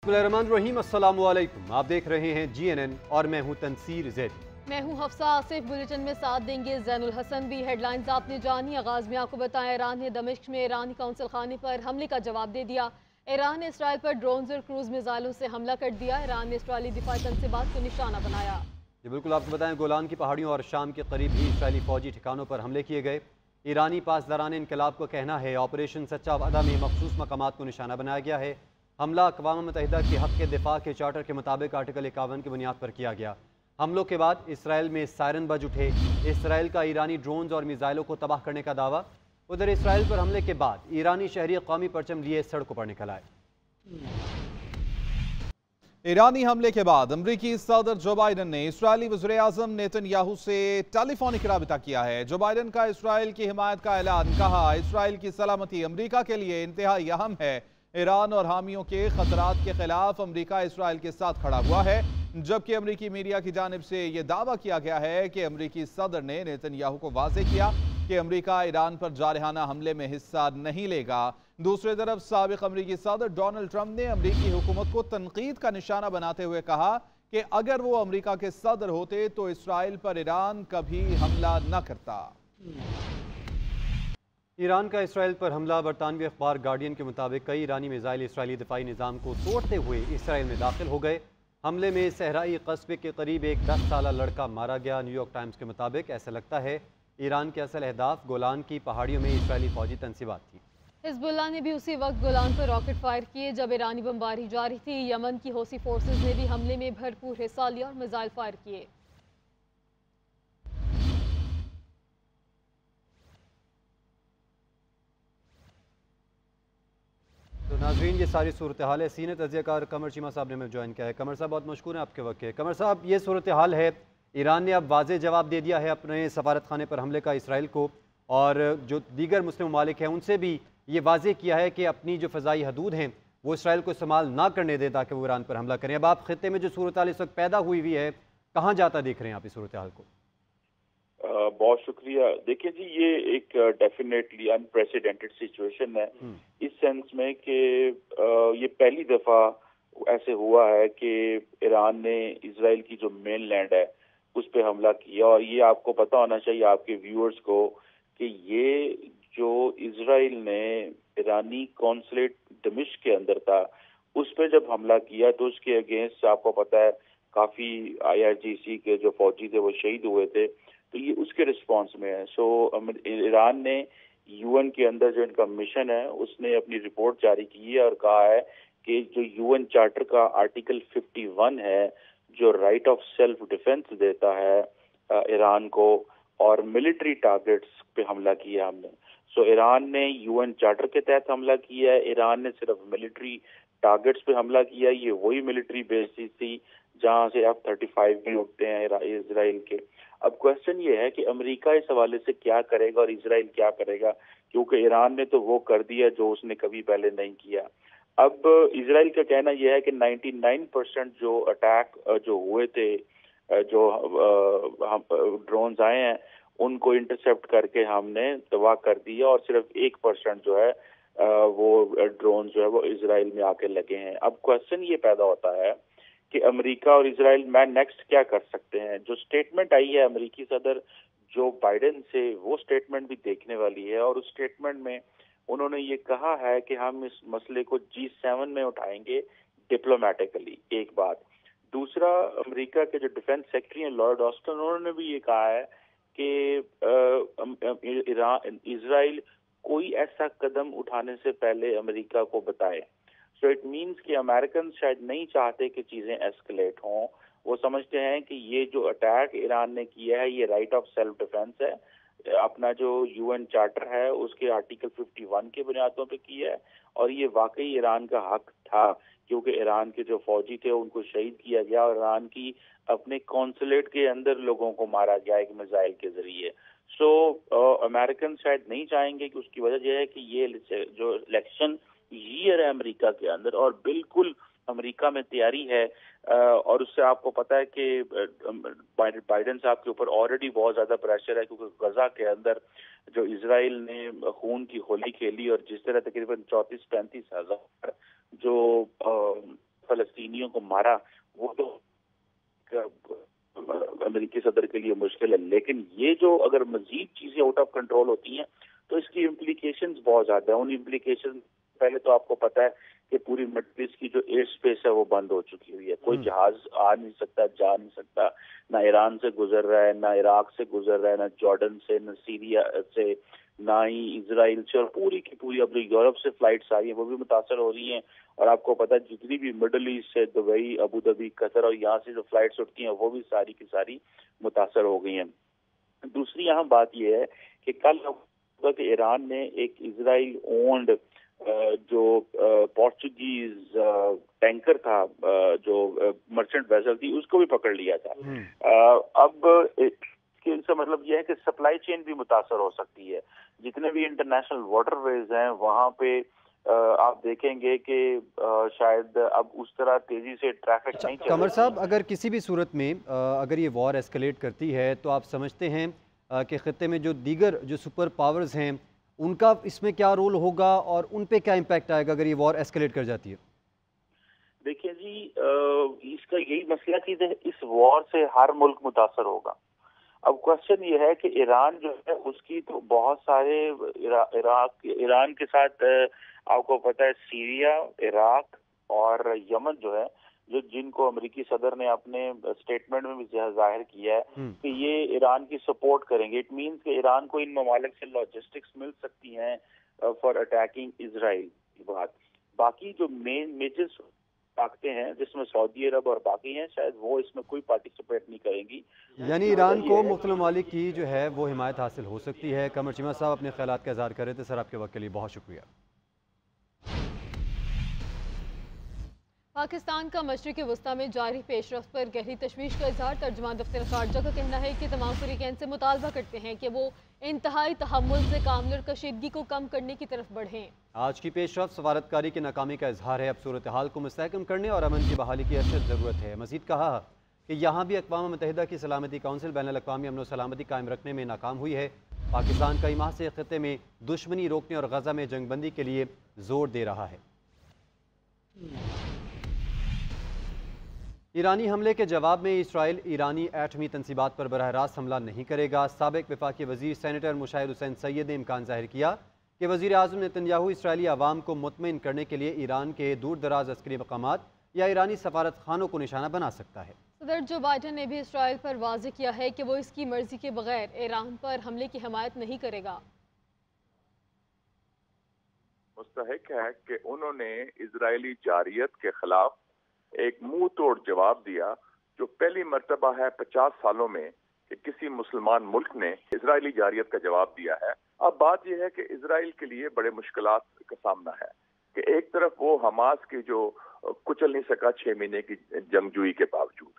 बिस्मिल्लाहिर्रहमानिर्रहीम, अस्सलामु अलैकुम। आप देख रहे हैं GNN और मैं हूं तनसीर ज़ैदी। मैं हूं हफ्सा आसिफ। बुलेटिन में साथ देंगे जैनुल हसन भी। हेडलाइंस आपने जानी। आगाज में आपको बताएं, ईरान ने दमिश्क में ईरानी कौंसल खाने पर हमले का जवाब दे दिया। ईरान ने इसराइल पर ड्रोन्स और क्रूज मिसाइलों से हमला कर दिया। ईरान ने इसराइली दिफाई तंसीबात को निशाना बनाया। जी बिल्कुल, आपको बताएं, गोलान की पहाड़ियों और शाम के करीब ही इसराइली फौजी ठिकानों पर हमले किए गए। ईरानी पासदारान इनकलाब का कहना है ऑपरेशन सच्चा वादा में मखसूस मकामात को निशाना बनाया गया है। हमला अक़वाम मुत्तहिदा के हक़ के दिफा के चार्टर के मुताबिक आर्टिकल 51 की बुनियाद पर किया गया। हमलों के बाद इसराइल में सायरन बज उठे। इसराइल का ईरानी ड्रोन्स और मिसाइलों को तबाह करने का दावा। उधर इसराइल पर हमले के बाद ईरानी शहरी कौमी परचम लिए सड़कों पर निकल आए। ईरानी हमले के बाद अमरीकी सदर जो बाइडन ने इसराइली वज़ीर-ए-आज़म नेतन्याहू से टेलीफोनिक राबिता किया है। जो बाइडन का इसराइल की हिमायत का ऐलान। कहा, इसराइल की सलामती अमरीका के लिए इंतहाई अहम है। ईरान और हामियों के खतरात के खिलाफ अमरीका इसराइल के साथ खड़ा हुआ है, जबकि अमरीकी मीडिया की जानिब से यह दावा किया गया है कि अमरीकी सदर ने नेतन्याहू को वाज़ेह किया कि अमरीका ईरान पर जारहाना हमले में हिस्सा नहीं लेगा। दूसरी तरफ साबिक अमरीकी सदर डोनाल्ड ट्रंप ने अमरीकी हुकूमत को तनकीद का निशाना बनाते हुए कहा कि अगर वो अमरीका के सदर होते तो इसराइल पर ईरान कभी हमला न करता। ईरान का इसराइल पर हमला। बरतानवी अखबार गार्डियन के मुताबिक कई ईरानी मिसाइल इसराइली दिफाई निज़ाम को तोड़ते हुए इसराइल में दाखिल हो गए। हमले में सहराई कस्बे के करीब एक 10 साला लड़का मारा गया। न्यूयॉर्क टाइम्स के मुताबिक ऐसा लगता है ईरान के असल अहदाफ गोलान की पहाड़ियों में इसराइली फौजी तंसीबात थी। हिजबुल्लाह ने भी उसी वक्त गोलान पर रॉकेट फायर किए जब ईरानी बमबारी जारी थी। यमन की हौसी फोर्सेज ने भी हमले में भरपूर हिस्सा लिया और मिसाइल फायर किए। तो नाजरीन, ये सारी सूरत हाल है। सीनियर तज्ज़ियाकार कमर चीमा साहब ने हमें ज्वाइन किया है। कमर साहब, बहुत मशकूर हैं आपके वक्त के। कमर साहब, ये सूरत हाल है, ईरान ने अब वाज़ेह जवाब दे दिया है अपने सफारत खाने पर हमले का इसराइल को, और जो दीगर मुस्लिम ममालिक हैं उनसे भी ये वाज़ेह किया है कि अपनी जो फ़ज़ाई हदूद हैं वो इसराइल को इस्तेमाल ना करने दें ताकि वो ईरान पर हमला करें। अब आप ख़ित्ते में जो सूरत हाल इस वक्त पैदा हुई है, कहाँ जाता देख रहे हैं आप इस सूरत हाल को? बहुत शुक्रिया। देखिए जी, ये एक डेफिनेटली अनप्रेसिडेंटेड सिचुएशन है इस सेंस में कि ये पहली दफा ऐसे हुआ है कि ईरान ने इजराइल की जो मेन लैंड है उस पे हमला किया। और ये आपको पता होना चाहिए आपके व्यूअर्स को कि ये जो इजराइल ने ईरानी कॉन्सुलेट दमिश्क के अंदर था उस पे जब हमला किया तो उसके अगेंस्ट आपको पता है काफी IRGC के जो फौजी थे वो शहीद हुए थे, तो ये उसके रिस्पांस में है। सो ईरान ने UN के अंदर जो इनका मिशन है उसने अपनी रिपोर्ट जारी की है और कहा है कि जो UN चार्टर का आर्टिकल 51 है जो राइट ऑफ सेल्फ डिफेंस देता है ईरान को, और मिलिट्री टारगेट्स पे हमला किया हमने। सो ईरान ने UN चार्टर के तहत हमला किया है। ईरान ने सिर्फ मिलिट्री टारगेट्स पे हमला किया। ये वही मिलिट्री बेसिस थी जहां से F-35 भी उठते हैं इजराइल के। अब क्वेश्चन ये है कि अमेरिका इस हवाले से क्या करेगा और इजराइल क्या करेगा, क्योंकि ईरान ने तो वो कर दिया जो उसने कभी पहले नहीं किया। अब इजराइल का कहना यह है कि 99% जो अटैक जो हुए थे, जो ड्रोन्स आए हैं उनको इंटरसेप्ट करके हमने तबाह कर दिया और सिर्फ 1% जो है वो ड्रोन जो है वो इजराइल में आके लगे हैं। अब क्वेश्चन ये पैदा होता है कि अमेरिका और इजराइल में नेक्स्ट क्या कर सकते हैं। जो स्टेटमेंट आई है अमेरिकी सदर जो बाइडेन से, वो स्टेटमेंट भी देखने वाली है, और उस स्टेटमेंट में उन्होंने ये कहा है कि हम इस मसले को G7 में उठाएंगे डिप्लोमेटिकली, एक बात। दूसरा, अमेरिका के जो डिफेंस सेक्रेटरी हैं लॉर्ड ऑस्टिन, उन्होंने भी ये कहा है कि इजराइल कोई ऐसा कदम उठाने से पहले अमेरिका को बताए। सो इट मीन्स कि अमेरिकन शायद नहीं चाहते कि चीजें एस्केलेट हों। वो समझते हैं कि ये जो अटैक ईरान ने किया है ये राइट ऑफ सेल्फ डिफेंस है, अपना जो UN चार्टर है उसके आर्टिकल 51 के बुनियादों पे किया है, और ये वाकई ईरान का हक था क्योंकि ईरान के जो फौजी थे उनको शहीद किया गया और ईरान की अपने कॉन्सुलेट के अंदर लोगों को मारा गया एक मिसाइल के जरिए। सो अमेरिकन शायद नहीं चाहेंगे कि उसकी वजह यह है कि ये जो इलेक्शन ईयर है अमेरिका के अंदर, और बिल्कुल अमेरिका में तैयारी है, और उससे आपको पता है कि बाइडेन साहब के ऊपर ऑलरेडी बहुत ज्यादा प्रेशर है क्योंकि गजा के अंदर जो इजराइल ने खून की होली खेली और जिस तरह तकरीबन 34-35 हजार जो फलस्तीनियों को मारा, वो तो अमेरिकी सदर के लिए मुश्किल है, लेकिन ये जो अगर मजीद चीजें आउट ऑफ कंट्रोल होती हैं तो इसकी इम्प्लीकेशंस बहुत ज्यादा है। उन इम्प्लीकेशन पहले तो आपको पता है कि पूरी मिडल ईस्ट की जो एयर स्पेस है वो बंद हो चुकी हुई है, कोई जहाज आ नहीं सकता, जा नहीं सकता, ना ईरान से गुजर रहा है, ना इराक से गुजर रहा है, ना जॉर्डन से, ना सीरिया से, ना ही इजराइल से, और पूरी की पूरी अब जो यूरोप से फ्लाइट्स आ रही हैं वो भी मुतासर हो रही हैं। और आपको पता है जितनी भी मिडल ईस्ट से दुबई, अबू धाबी, कतर और यहाँ से जो फ्लाइट्स उठती हैं वो भी सारी की सारी मुतासर हो गई हैं। दूसरी यहाँ बात यह है कि कल कि ईरान ने एक इजराइल ओन्ड जो पोर्चुगीज टैंकर था, जो मर्चेंट वेसल थी, उसको भी पकड़ लिया था। अब इसका मतलब यह है कि सप्लाई चेन भी मुतासर हो सकती है। जितने भी इंटरनेशनल वाटरवेज हैं वहाँ पे आप देखेंगे कि शायद अब उस तरह तेजी से ट्रैफिक नहीं चलेगा। कमर साहब, अगर किसी भी सूरत में अगर ये वॉर एस्केलेट करती है तो आप समझते हैं कि खत्ते में जो दीगर जो सुपर पावर्स हैं उनका इसमें क्या रोल होगा और उन पे क्या इम्पैक्ट आएगा अगर ये वॉर एस्केलेट कर जाती है? देखिए जी, इसका यही मसला कि इस वॉर से हर मुल्क मुतासर होगा। अब क्वेश्चन ये है कि ईरान जो है उसकी तो बहुत सारे ईरान के साथ आपको पता है सीरिया, इराक और यमन जो है, जो जिनको अमेरिकी सदर ने अपने स्टेटमेंट में भी जाहिर किया है कि ये ईरान की सपोर्ट करेंगे। इट मींस कि ईरान को इन ममालिक से लॉजिस्टिक्स मिल सकती हैं फॉर अटैकिंग इजराइल की बात। बाकी जो मेजर ताकतें हैं जिसमें सऊदी अरब और बाकी हैं, शायद वो इसमें कोई पार्टिसिपेट नहीं करेंगी। यानी ईरान को मुख्तलिफ ममालिक की जो है वो हिमायत हासिल हो सकती है। कमर चीमा साहब अपने ख्यालात का इज़हार कर रहे थे। सर, आपके वक्त के लिए बहुत शुक्रिया। पाकिस्तान का मशरिक़ वस्ता में जारी पेशरफ्त पर गहरी तशवीश का इजहार। तर्जुमान दफ्तर खारजा का कहना है कि तमाम फ़रीक़ैन से मुतालबा करते हैं कि वो इंतहाई तहम्मुल से काम और कशीदगी को कम करने की तरफ बढ़ें। आज की पेशरफ्त सफारतकारी की नाकामी का इजहार है। अब सूरत हाल को मुस्तहकम करने और अमन की बहाली की अशद ज़रूरत है। मज़ीद कहा कि यहाँ भी अक़वाम मुत्तहिदा की सलामती काउंसिल बैनुल-अक़वामी अमन व सलामती कायम रखने में नाकाम हुई है। पाकिस्तान कई माह से खत्ते में दुश्मनी रोकने और गज़ा में जंगबंदी के लिए जोर दे रहा है। ईरानी हमले के जवाब में इसराइल ईरानी एटमी तनसीबात पर बराह रास्त हमला नहीं करेगा। साबिक वफाकी वज़ीर सेनेटर मुशाहिर हुसैन सैयद ने इम्कान ज़ाहिर किया कि वज़ीर आज़म नेतन्याहू इसराइली आवाम को मुतमईन करने के लिए ईरान के दूर दराज अस्करी मकामात या ईरानी सफारत खानों को निशाना बना सकता है। सदर जो बाइडन ने भी इसराइल पर वाज़ेह किया है कि वो इसकी मर्जी के बगैर ईरान पर हमले की हिमायत नहीं करेगा। मुस्तहिक है कि उन्होंने इजरायली जारियत के खिलाफ एक मुंह तोड़ जवाब दिया, जो पहली मर्तबा है 50 सालों में कि किसी मुसलमान मुल्क ने इजरायली जारियत का जवाब दिया है। अब बात यह है कि इजराइल के लिए बड़े मुश्किलात का सामना है कि एक तरफ वो हमास की जो कुचल नहीं सका 6 महीने की जंगजूई के बावजूद,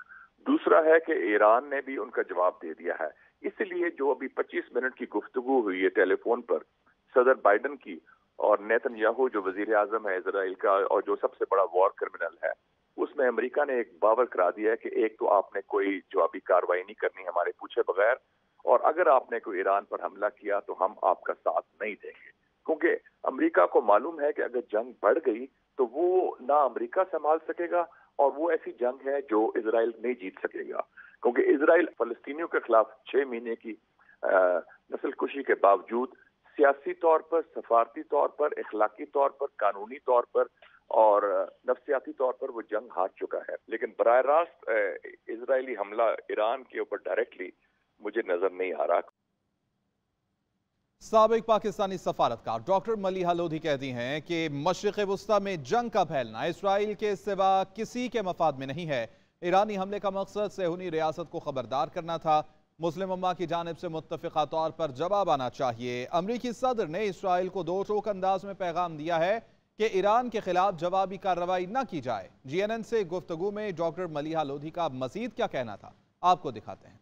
दूसरा है कि ईरान ने भी उनका जवाब दे दिया है। इसलिए जो अभी 25 मिनट की गुफ्तगू हुई है टेलीफोन पर सदर बाइडन की और नेतन्याहू जो वजीर आजम है इजराइल का और जो सबसे बड़ा वॉर क्रिमिनल है, उसमें अमेरिका ने एक बावर करा दिया है कि एक तो आपने कोई जवाबी कार्रवाई नहीं करनी हमारे पूछे बगैर, और अगर आपने कोई ईरान पर हमला किया तो हम आपका साथ नहीं देंगे। क्योंकि अमेरिका को मालूम है कि अगर जंग बढ़ गई तो वो ना अमेरिका संभाल सकेगा और वो ऐसी जंग है जो इजराइल नहीं जीत सकेगा। क्योंकि इजराइल फलस्तीनियों के खिलाफ 6 महीने की नस्लकुशी के बावजूद सियासी तौर पर, सफारती तौर पर, इखलाकी तौर पर, कानूनी तौर पर और नफ्सियाती तौर पर वो जंग हार चुका है। लेकिन बराह रास्त इजरायली हमला ईरान के ऊपर डायरेक्टली मुझे नजर नहीं आ रहा। साबिक पाकिस्तानी सफारतकार डॉक्टर मलिहा लोधी कहती हैं कि मशरिक़ वस्ता में जंग का फैलना इसराइल के सिवा किसी के मफाद में नहीं है। ईरानी हमले का मकसद सेहूनी रियासत को खबरदार करना था। मुस्लिम उम्मा की जानिब से मुत्तफ़िक़ा तौर पर जवाब आना चाहिए। अमरीकी सदर ने इसराइल को दो टोक अंदाज में पैगाम दिया है कि ईरान के खिलाफ जवाबी कार्रवाई न की जाए। GNN से गुफ्तगू में डॉक्टर मलिहा लोधी का मजीद क्या कहना था, आपको दिखाते हैं।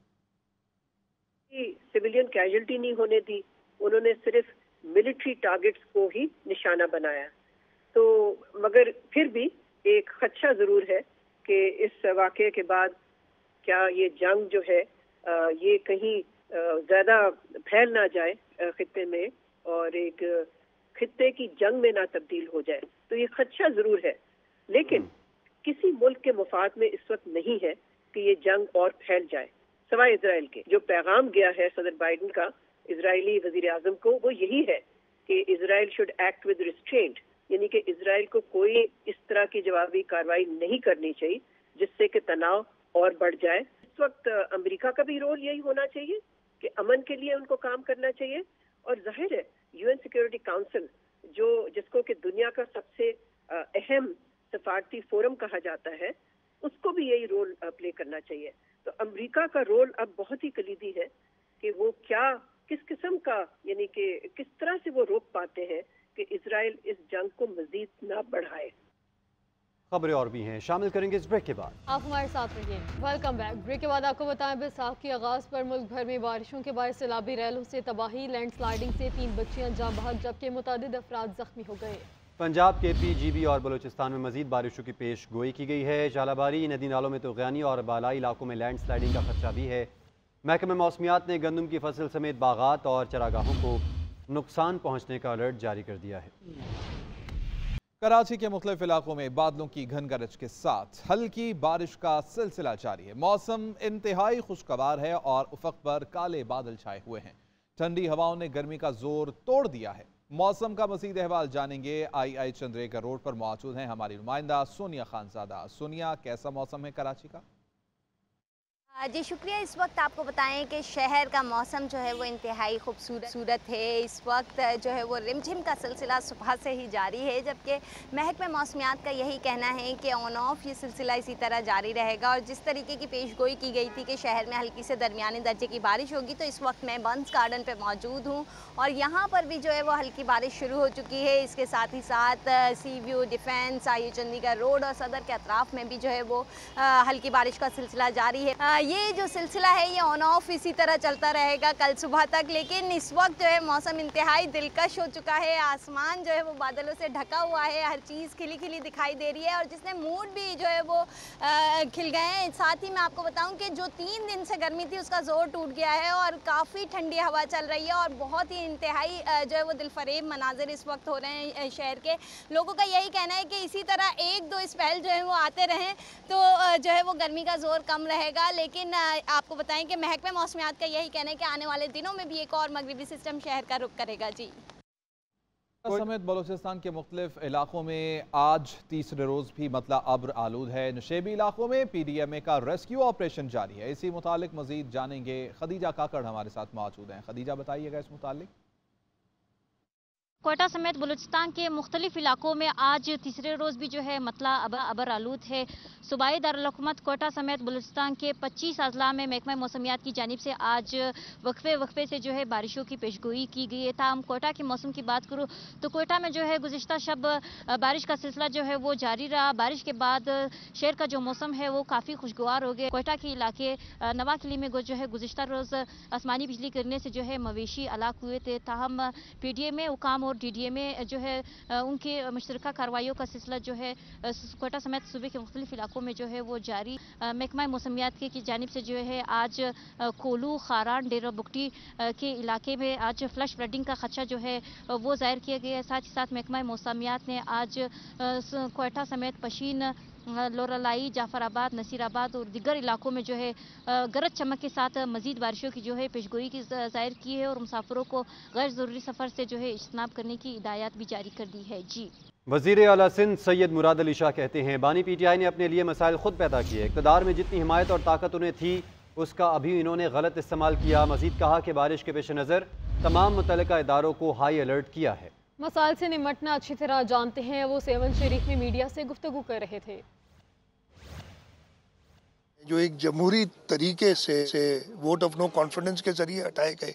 सिविलियन कैजुअल्टी नहीं होने दी, उन्होंने सिर्फ मिलिट्री टारगेट्स को ही निशाना बनाया। तो मगर फिर भी एक खदशा जरूर है कि इस वाक़े के बाद क्या ये जंग जो है ये कहीं ज्यादा फैल ना जाए खित्ते में और एक खित्ते की जंग में ना तब्दील हो जाए। तो ये खदशा जरूर है, लेकिन किसी मुल्क के मुफाद में इस वक्त नहीं है कि ये जंग और फैल जाए सवाए इसराइल के। जो पैगाम गया है सदर बाइडन का इजरायली वजीर आजम को, वो यही है कि Israel should act with restraint, यानी कि इसराइल को कोई इस तरह की जवाबी कार्रवाई नहीं करनी चाहिए जिससे कि तनाव और बढ़ जाए। इस वक्त अमेरिका का भी रोल यही होना चाहिए कि अमन के लिए उनको काम करना चाहिए, और जाहिर है यूएन सिक्योरिटी काउंसिल जिसको कि दुनिया का सबसे अहम सफारती फोरम कहा जाता है, उसको भी यही रोल प्ले करना चाहिए। तो अमेरिका का रोल अब बहुत ही कलीदी है कि वो किस किस्म का, यानी कि किस तरह से वो रोक पाते हैं कि इजराइल इस जंग को मजीद ना बढ़ाए। खबरें और भी हैं, शामिल करेंगे इस ब्रेक के बाद। आप हमारे साथ रहिए। Welcome back. ब्रेक के बाद आपको बताएं, बैसाख के आगाज़ पर मुल्क भर में बारिशों के बाद सैलाबी रैलों से तबाही, लैंडस्लाइडिंग से 3 बच्चियां जाँ बहक जबकि मुतअद्दिद अफराद जख्मी हो गए। पंजाब के पीजीबी और बलूचिस्तान में मजीद बारिशों की पेश गोई की गई है। झालाबारी, नदी नालों में तुग़यानी और बालाई इलाकों में लैंडस्लाइडिंग का खदशा भी है। महकमे मौसमियात ने गंदम की फसल समेत बागात और चरागाहों को नुकसान पहुँचने का अलर्ट जारी कर दिया है। कराची के मुख्तलिफ इलाकों में बादलों की घन गरज के साथ हल्की बारिश का सिलसिला जारी है। मौसम इंतहाई खुशगवार है और उफक पर काले बादल छाए हुए हैं। ठंडी हवाओं ने गर्मी का जोर तोड़ दिया है। मौसम का मज़ीद अहवाल जानेंगे। आई चंद्रेकर रोड पर मौजूद हैं हमारी नुमाइंदा सोनिया खानजादा। सोनिया, कैसा मौसम है कराची का? जी शुक्रिया। इस वक्त आपको बताएं कि शहर का मौसम जो है वो इंतहाई खूबसूरत है। इस वक्त जो है वो रिमझिम का सिलसिला सुबह से ही जारी है, जबकि महकमे मौसमियात का यही कहना है कि ऑन ऑफ ये सिलसिला इसी तरह जारी रहेगा। और जिस तरीके की पेशगोई की गई थी कि शहर में हल्की से दरमियाने दर्जे की बारिश होगी, तो इस वक्त मैं बंस गार्डन पर मौजूद हूँ और यहाँ पर भी जो है वो हल्की बारिश शुरू हो चुकी है। इसके साथ ही साथ सी व्यू, डिफेंस, आई चंडीगढ़ रोड और सदर के अतराफ में भी जो है वो हल्की बारिश का सिलसिला जारी है। ये जो सिलसिला है ये ऑन ऑफ इसी तरह चलता रहेगा कल सुबह तक, लेकिन इस वक्त जो है मौसम इंतहाई दिलकश हो चुका है। आसमान जो है वो बादलों से ढका हुआ है, हर चीज़ खिली खिली दिखाई दे रही है और जिसने मूड भी जो है वो खिल गए हैं। साथ ही मैं आपको बताऊं कि जो 3 दिन से गर्मी थी उसका जोर टूट गया है और काफ़ी ठंडी हवा चल रही है और बहुत ही इंतहाई जो है वो दिलफरेब मनाजिर इस वक्त हो रहे हैं। शहर के लोगों का यही कहना है कि इसी तरह 1-2 स्पेल जो है वो आते रहें तो जो है वो गर्मी का जोर कम रहेगा। लेकिन आपको बताएं कि महकमे मौसमियात का यही कहना है कि आने वाले दिनों में भी एक और मगरिबी सिस्टम शहर का रुख करेगा। जी समेत बलूचिस्तान के मुख्तलिफ इलाकों में आज तीसरे रोज भी मतला अब्र आलूद है। नशेबी इलाकों में PDMA का रेस्क्यू ऑपरेशन जारी है। इसी मुतालिक मजीद जानेंगे। खदीजा काकड़ हमारे साथ मौजूद हैं। खदीजा, बताइएगा इस मुतालिक। कोयटा समेत बलूचिस्तान के मुख्तलिफ इलाकों में आज तीसरे रोज़ भी जो है मतला अबर आलूद है। सूबाई दारुल-हुकूमत कोयटा समेत बलूचिस्तान के 25 अजला में महकमा मौसमियात की जानिब से आज वक्फे से जो है बारिशों की पेशगोई की गई है। ताहम कोयटा के मौसम की बात करूँ तो कोयटा में जो है गुज़िश्ता शब बारिश का सिलसिला जो है वो जारी रहा। बारिश के बाद शहर का जो मौसम है वो काफ़ी खुशगवार हो गया। कोयटा के इलाके नवाकिली में जो है गुज़िश्ता रोज़ आसमानी बिजली गिरने से जो है मवेशी हलाक हुए थे। ताहम PDMA हुकाम और DDMA जो है उनके मुश्तरका कार्रवाइयों का सिलसिला जो है कोयटा समेत सूबे के मुख्तलिफ इलाकों में जो है वो जारी। महकमा मौसमियात की जानिब से जो है आज कोलू, खारान, डेरा बुगटी के इलाके में आज फ्लश फ्लडिंग का खदशा जो है वो जाहिर किया गया है। साथ ही साथ महकमा मौसमियात ने आज कोयटा समेत पशीन, लोरालाई, जाफराबाद, नसीराबाद और दिगर इलाकों में जो है गरज चमक के साथ मजीद बारिशों की जो है पेशगोई की जाहिर की है और मुसाफिरों को गैर ज़रूरी सफ़र से जो है इज्तनाब करने की हिदायत भी जारी कर दी है। जी वज़ीर आला सिंध सैयद मुराद अली शाह कहते हैं बानी PTI ने अपने लिए मसाइल खुद पैदा किए। इक़्तिदार में जितनी हिमायत और ताकत उन्हें थी उसका अभी इन्होंने गलत इस्तेमाल किया। मजीद कहा कि बारिश के पेश नज़र तमाम मुतल्लिका इदारों को हाई अलर्ट किया है। मसाइल से निमटना अच्छी तरह जानते हैं। वो सेवन शरीफ में मीडिया से गुफ्तगू कर रहे थे। जो एक जमहूरी तरीके से वोट ऑफ नो कॉन्फिडेंस के जरिए हटाए गए,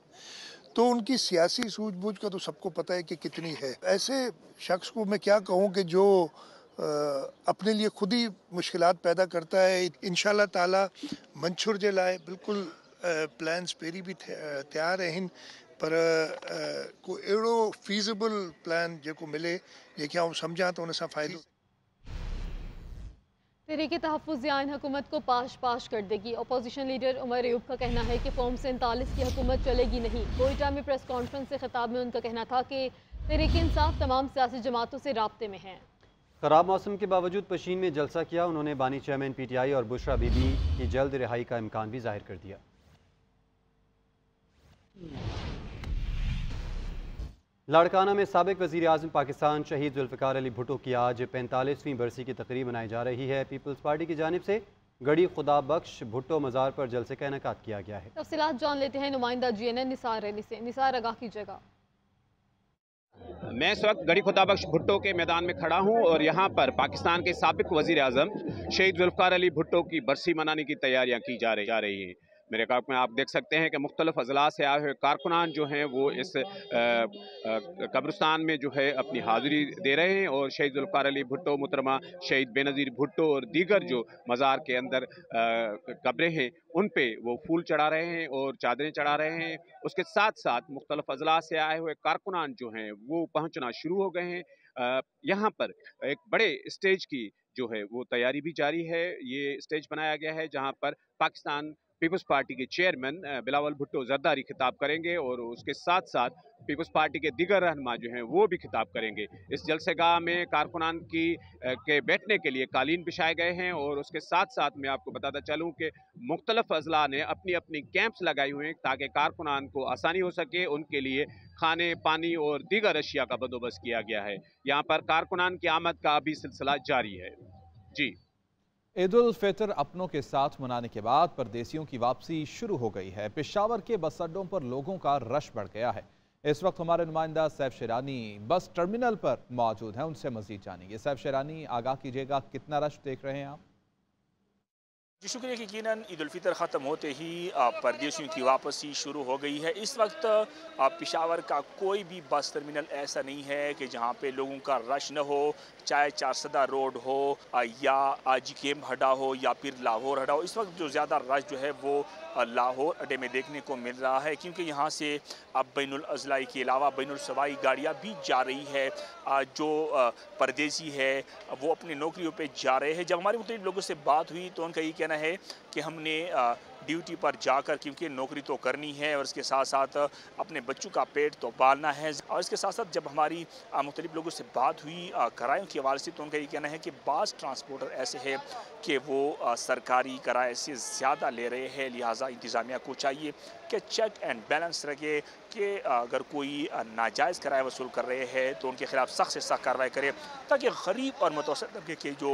तो उनकी सियासी सूझबूझ का तो सबको पता है कि कितनी है। ऐसे शख्स को मैं क्या कहूँ कि जो अपने लिए खुद ही मुश्किलात पैदा करता है। इंशाल्लाह ताला मंशूर जे लाए बिल्कुल प्लान्स पेरी भी तैयार हैं, पर को एड़ो फीजिबल प्लान जेको मिले जेके आउं समझा तो उन सां फ़ाइदो। तहरीक तहफ़्फ़ुज़ आइन हुकूमत को पाश कर देगी। अपोजिशन लीडर उमर अयूब का कहना है कि फॉर्म 47 की हुकूमत चलेगी नहीं। कोयटा में प्रेस कॉन्फ्रेंस से खिताब में उनका कहना था कि तहरीक इंसाफ तमाम सियासी जमातों से राब्ते में है। खराब मौसम के बावजूद पशीन में जलसा किया। उन्होंने बानी चेयरमैन PTI और बुशरा बीबी की जल्द रिहाई का इम्कान भी जाहिर कर दिया। लाड़काना में साबिक वज़ीर आज़म पाकिस्तान शहीद जुल्फ़िकार अली भुट्टो की आज 45वीं बरसी की तकरीब मनाई जा रही है। पीपल्स पार्टी की जानिब से गड़ी खुदा बख्श भुट्टो मज़ार पर जलसे का इनेकाद किया गया है। तफसीलात जान लेते हैं नुमाइंदा GNN निसार रैली से। निसार, आगाह कीजिएगा। मैं इस वक्त गड़ी खुदा बख्श भुट्टो के मैदान में खड़ा हूं और यहाँ पर पाकिस्तान के साबिक वज़ीर आज़म शहीद जुल्फ़िकार अली भुट्टो की बरसी मनाने की तैयारियां की जा रही हैं। मेरे काब में आप देख सकते हैं कि मुख्तलिफ अजला से आए हुए कारकुनान जो हैं वो इस कब्रिस्तान में जो है अपनी हाज़िरी दे रहे हैं और शहीद जुल्फ़िकार अली भुट्टो, मुहतरमा शहीद बेनज़ीर भुट्टो और दीगर जो मज़ार के अंदर कब्रें हैं उन पे वो फूल चढ़ा रहे हैं और चादरें चढ़ा रहे हैं। उसके साथ साथ मुख्तलिफ अजला से आए हुए कारकुनान जो हैं वो पहुँचना शुरू हो गए हैं। यहाँ पर एक बड़े स्टेज की जो है वो तैयारी भी जारी है। ये स्टेज बनाया गया है जहाँ पर पाकिस्तान पीपल्स पार्टी के चेयरमैन बिलावल भुट्टो जरदारी खिताब करेंगे और उसके साथ साथ पीपल्स पार्टी के दीगर रहनुमा जो हैं वो भी खिताब करेंगे। इस जलसेगाह में कारकुनान के बैठने के लिए कालीन बिछाए गए हैं और उसके साथ साथ मैं आपको बताता चलूँ कि मुख्तलिफ अजला ने अपनी अपनी कैंप्स लगाई हुए हैं ताकि कारकुनान को आसानी हो सके। उनके लिए खाने, पानी और दीगर अशिया का बंदोबस्त किया गया है। यहाँ पर कारकुनान की आमद का अभी सिलसिला जारी है। जी, ईद उल फितर अपनों के साथ मनाने के बाद परदेसियों की वापसी शुरू हो गई है। पेशावर के बस अड्डों पर लोगों का रश बढ़ गया है। इस वक्त हमारे नुमाइंदा सैफ शेरानी बस टर्मिनल पर मौजूद हैं, उनसे मजीद जानेंगे। सैफ शेरानी, आगाह कीजिएगा, कितना रश देख रहे हैं आप? जी शुक्रिया। यकीनन ईद उल फितर ख़त्म होते ही परदेशियों की वापसी शुरू हो गई है। इस वक्त पेशावर का कोई भी बस टर्मिनल ऐसा नहीं है कि जहां पे लोगों का रश न हो, चाहे चारसदा रोड हो या GKM हड्डा हो या फिर लाहौर हड्डा हो। इस वक्त जो ज़्यादा रश जो है वो लाहौर अड्डे में देखने को मिल रहा है क्योंकि यहाँ से अब बैनुल अज़लाई के अलावा बैनुल सवाई गाड़ियाँ भी जा रही है। जो परदेसी है वो अपनी नौकरियों पे जा रहे हैं। जब हमारे मुख्तलिफ लोगों से बात हुई तो उनका ये कहना है कि हमने ड्यूटी पर जाकर क्योंकि नौकरी तो करनी है और इसके साथ साथ अपने बच्चों का पेट तो पालना है। और इसके साथ साथ जब हमारी मुख्तलिफ लोगों से बात हुई किरायों के हवाले से तो उनका ये कहना है कि बाज़ ट्रांसपोर्टर ऐसे हैं कि वो सरकारी किराए से ज़्यादा ले रहे हैं। लिहाजा इंतज़ामिया को चाहिए कि चेक एंड बैलेंस रखे कि अगर कोई नाजायज़ किराया वसूल कर रहे हैं तो उनके खिलाफ सख्त से सख्त कार्रवाई करे ताकि गरीब और मुतवस्सित तबके के जो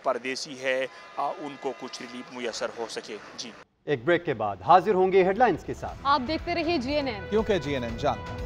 परदेसी है उनको कुछ रिलीफ मुयसर हो सके। जी, एक ब्रेक के बाद हाजिर होंगे हेडलाइंस के साथ। आप देखते रहिए GNN, क्योंकि GNN जानता है।